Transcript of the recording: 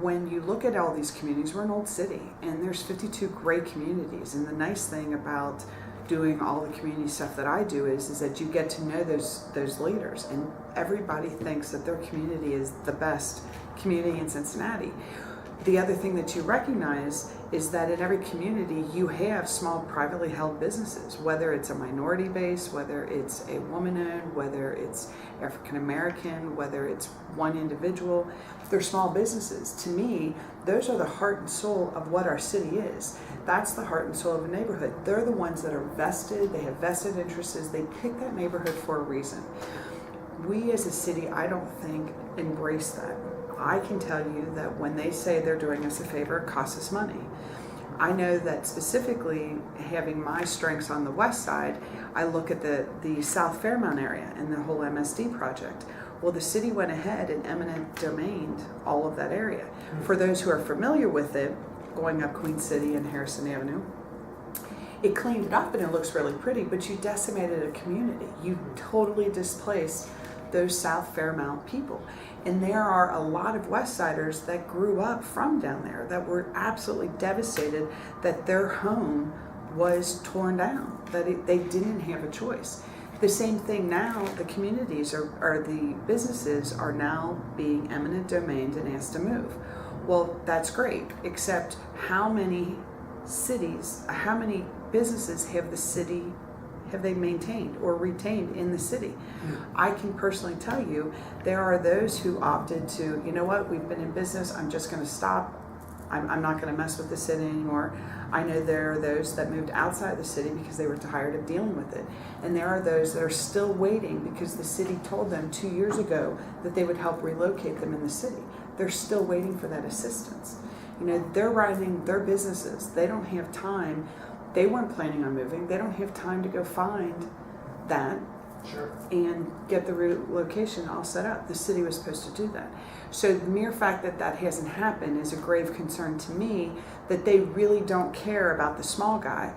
when you look at all these communities, we're an old city, and there's 52 great communities. And the nice thing about doing all the community stuff that I do is that you get to know those leaders, and everybody thinks that their community is the best community in Cincinnati. The other thing that you recognize is that in every community you have small privately held businesses, whether it's a minority base, whether it's a woman-owned, whether it's African American, whether it's one individual. They're small businesses. To me, those are the heart and soul of what our city is. That's the heart and soul of a neighborhood. They're the ones that are vested, they have vested interests, they pick that neighborhood for a reason. We as a city, I don't think, embrace that. I can tell you that when they say they're doing us a favor, it costs us money. I know that specifically having my strengths on the west side, I look at the South Fairmount area and the whole MSD project. Well, the city went ahead and eminent domained all of that area. For those who are familiar with it, going up Queen City and Harrison Avenue, it cleaned it up and it looks really pretty, but you decimated a community. You totally displaced those South Fairmount people. And there are a lot of West Siders that grew up from down there that were absolutely devastated that their home was torn down, that they didn't have a choice. The same thing now, the communities or the businesses are now being eminent domained and asked to move. Well, that's great, except how many businesses have they maintained or retained in the city? I can personally tell you, there are those who opted to, you know what, we've been in business, I'm just going to stop. I'm not going to mess with the city anymore. I know there are those that moved outside the city because they were tired of dealing with it. And there are those that are still waiting because the city told them 2 years ago that they would help relocate them in the city. They're still waiting for that assistance. You know, they're running their businesses. They don't have time. They weren't planning on moving. They don't have time to go find that and get the relocation all set up. The city was supposed to do that. So the mere fact that that hasn't happened is a grave concern to me, that they really don't care about the small guy.